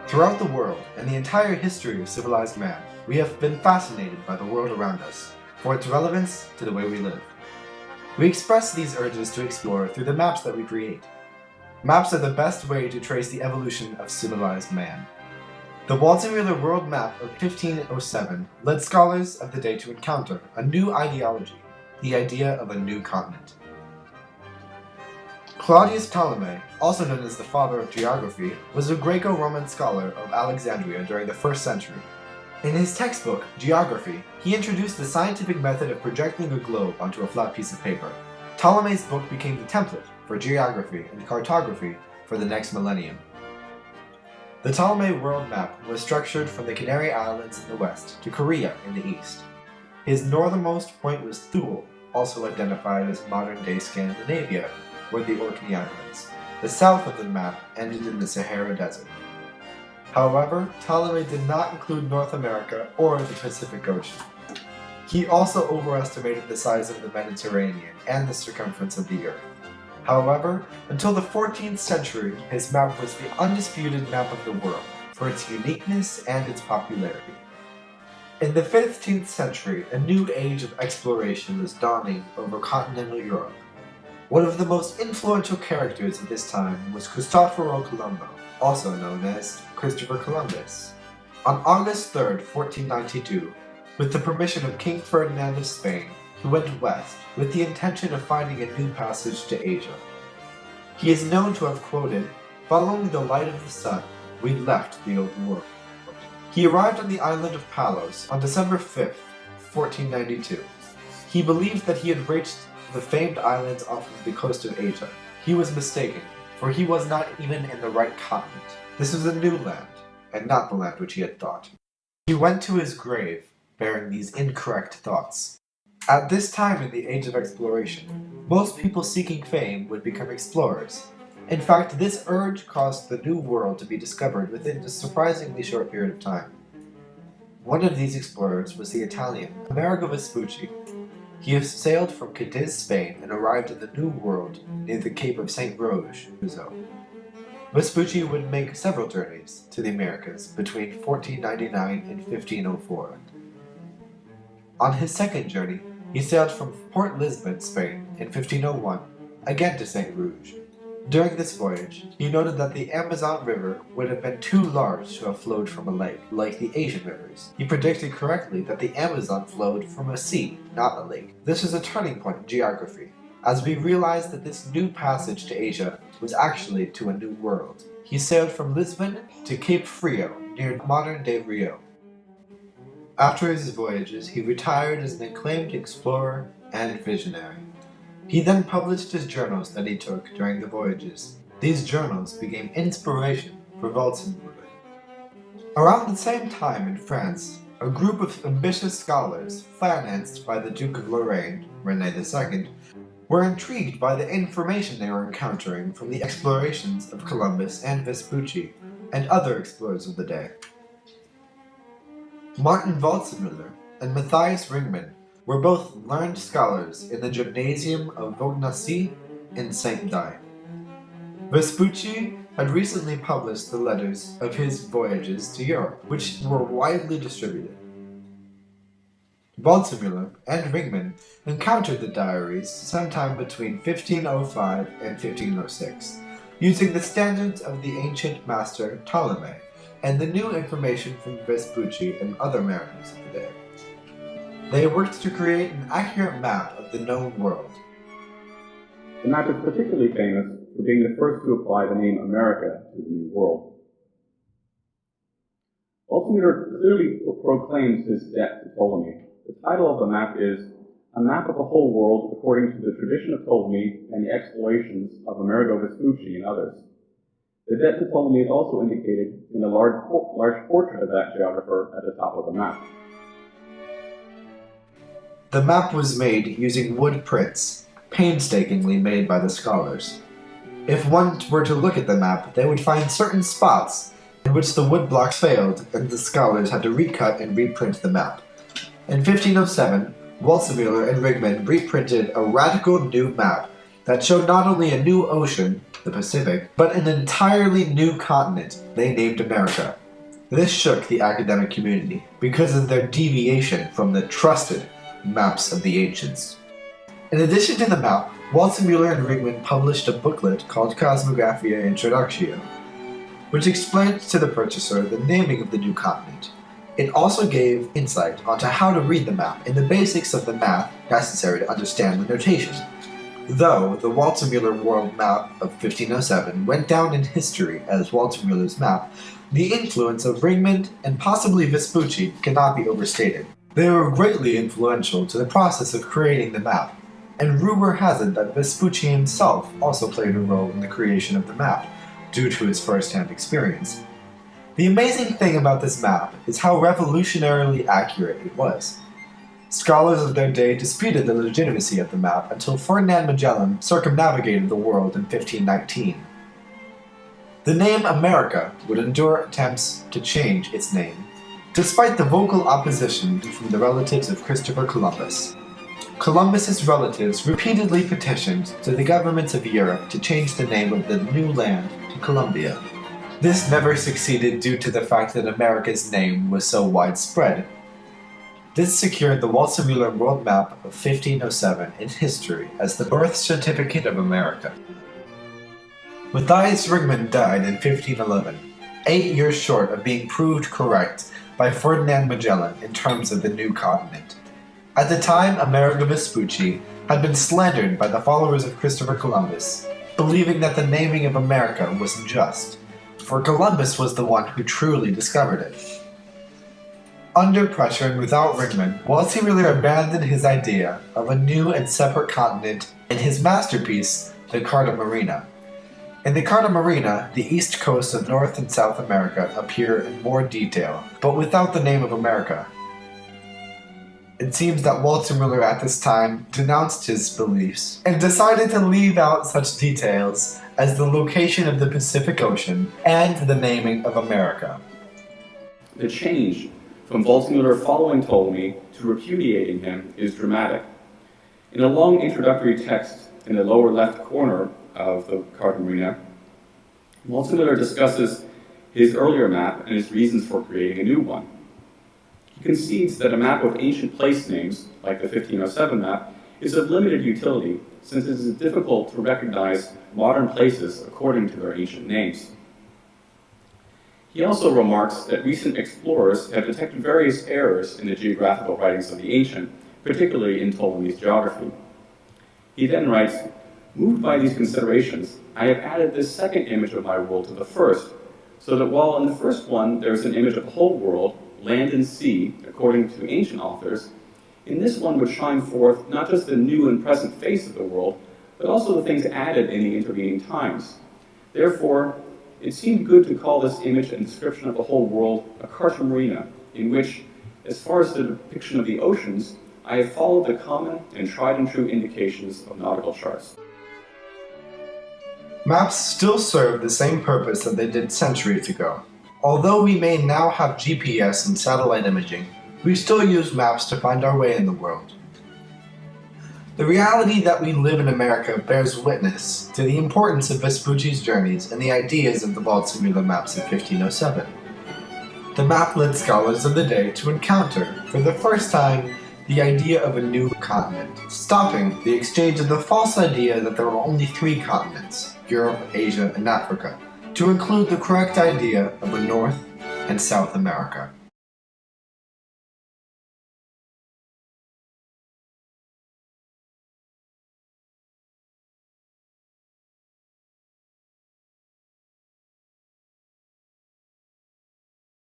Throughout the world and the entire history of civilized man, we have been fascinated by the world around us, for its relevance to the way we live. We express these urges to explore through the maps that we create. Maps are the best way to trace the evolution of civilized man. The Waldseemüller world map of 1507 led scholars of the day to encounter a new ideology, the idea of a new continent. Claudius Ptolemy, also known as the father of geography, was a Greco-Roman scholar of Alexandria during the 1st century. In his textbook, Geography, he introduced the scientific method of projecting a globe onto a flat piece of paper. Ptolemy's book became the template for geography and cartography for the next millennium. The Ptolemy world map was structured from the Canary Islands in the west to Korea in the east. His northernmost point was Thule, also identified as modern-day Scandinavia, or the Orkney Islands. The south of the map ended in the Sahara Desert. However, Ptolemy did not include North America or the Pacific Ocean. He also overestimated the size of the Mediterranean and the circumference of the Earth. However, until the 14th century, his map was the undisputed map of the world for its uniqueness and its popularity. In the 15th century, a new age of exploration was dawning over continental Europe. One of the most influential characters of this time was Cristoforo Colombo, also known as Christopher Columbus. On August 3, 1492, with the permission of King Ferdinand of Spain, he went west with the intention of finding a new passage to Asia. He is known to have quoted, "Following the light of the sun, we left the old world." He arrived on the island of Palos on December 5, 1492. He believed that he had reached the famed islands off of the coast of Asia. He was mistaken, for he was not even in the right continent. This was a new land, and not the land which he had thought. He went to his grave, bearing these incorrect thoughts. At this time in the age of exploration, most people seeking fame would become explorers. In fact, this urge caused the New World to be discovered within a surprisingly short period of time. One of these explorers was the Italian Amerigo Vespucci. He sailed from Cadiz, Spain, and arrived in the New World near the Cape of St. Roge, Vespucci would make several journeys to the Americas between 1499 and 1504. On his second journey, he sailed from Port Lisbon, Spain, in 1501, again to St. Rouge. During this voyage, he noted that the Amazon River would have been too large to have flowed from a lake, like the Asian rivers. He predicted correctly that the Amazon flowed from a sea, not a lake. This was a turning point in geography, as we realized that this new passage to Asia was actually to a new world. He sailed from Lisbon to Cape Frio, near modern-day Rio. After his voyages, he retired as an acclaimed explorer and visionary. He then published his journals that he took during the voyages. These journals became inspiration for Waldseemüller. Around the same time in France, a group of ambitious scholars, financed by the Duke of Lorraine, René II, were intrigued by the information they were encountering from the explorations of Columbus and Vespucci, and other explorers of the day. Martin Waldseemüller and Matthias Ringmann were both learned scholars in the Gymnasium of Vaugnacy in Saint-Die. Vespucci had recently published the letters of his voyages to Europe, which were widely distributed. Waldseemüller and Ringmann encountered the diaries sometime between 1505 and 1506, using the standards of the ancient master Ptolemy and the new information from Vespucci and other mariners of the day. They worked to create an accurate map of the known world. The map is particularly famous for being the first to apply the name America to the New World. Waldseemüller clearly proclaims his debt to Ptolemy. The title of the map is A Map of the Whole World According to the Tradition of Ptolemy and the Explorations of Amerigo Vespucci and Others. The debt to Ptolemy is also indicated in a large portrait of that geographer at the top of the map. The map was made using wood prints, painstakingly made by the scholars. If one were to look at the map, they would find certain spots in which the wood blocks failed, and the scholars had to recut and reprint the map. In 1507, Waldseemüller and Ringmann reprinted a radical new map that showed not only a new ocean, the Pacific, but an entirely new continent they named America. This shook the academic community because of their deviation from the trusted maps of the ancients. In addition to the map, Waldseemüller and Ringmann published a booklet called Cosmographia Introductio, which explained to the purchaser the naming of the new continent. It also gave insight onto how to read the map and the basics of the math necessary to understand the notation. Though the Waldseemüller world map of 1507 went down in history as Waldseemüller's map, the influence of Ringmann and possibly Vespucci cannot be overstated. They were greatly influential to the process of creating the map, and rumor has it that Vespucci himself also played a role in the creation of the map, due to his first-hand experience. The amazing thing about this map is how revolutionarily accurate it was. Scholars of their day disputed the legitimacy of the map until Ferdinand Magellan circumnavigated the world in 1519. The name America would endure attempts to change its name, despite the vocal opposition from the relatives of Christopher Columbus. Columbus's relatives repeatedly petitioned to the governments of Europe to change the name of the new land to Columbia. This never succeeded due to the fact that America's name was so widespread. This secured the Waldseemüller world map of 1507 in history as the birth certificate of America. Matthias Ringmann died in 1511, 8 years short of being proved correct by Ferdinand Magellan in terms of the new continent. At the time, Amerigo Vespucci had been slandered by the followers of Christopher Columbus, believing that the naming of America was unjust, for Columbus was the one who truly discovered it. Under pressure and without Ringmann, Waldseemüller abandoned his idea of a new and separate continent in his masterpiece, the Carta Marina. In the Carta Marina, the east coast of North and South America appear in more detail, but without the name of America. It seems that Waldseemüller at this time denounced his beliefs and decided to leave out such details as the location of the Pacific Ocean and the naming of America. The change from Waldseemüller following Ptolemy to repudiating him is dramatic. In a long introductory text in the lower left corner of the Carta Marina, Waldseemüller discusses his earlier map and his reasons for creating a new one. He concedes that a map of ancient place names, like the 1507 map, is of limited utility since it is difficult to recognize modern places according to their ancient names. He also remarks that recent explorers have detected various errors in the geographical writings of the ancient, particularly in Ptolemy's geography. He then writes, "Moved by these considerations, I have added this second image of my world to the first, so that while in the first one there is an image of the whole world, land and sea, according to ancient authors, in this one would shine forth not just the new and present face of the world, but also the things added in the intervening times. Therefore, it seemed good to call this image and description of the whole world a Carta Marina, in which, as far as the depiction of the oceans, I have followed the common and tried and true indications of nautical charts." Maps still serve the same purpose that they did centuries ago. Although we may now have GPS and satellite imaging, we still use maps to find our way in the world. The reality that we live in America bears witness to the importance of Vespucci's journeys and the ideas of the Waldseemüller maps of 1507. The map led scholars of the day to encounter, for the first time, the idea of a new continent, stopping the exchange of the false idea that there were only 3 continents, Europe, Asia, and Africa, to include the correct idea of a North and South America.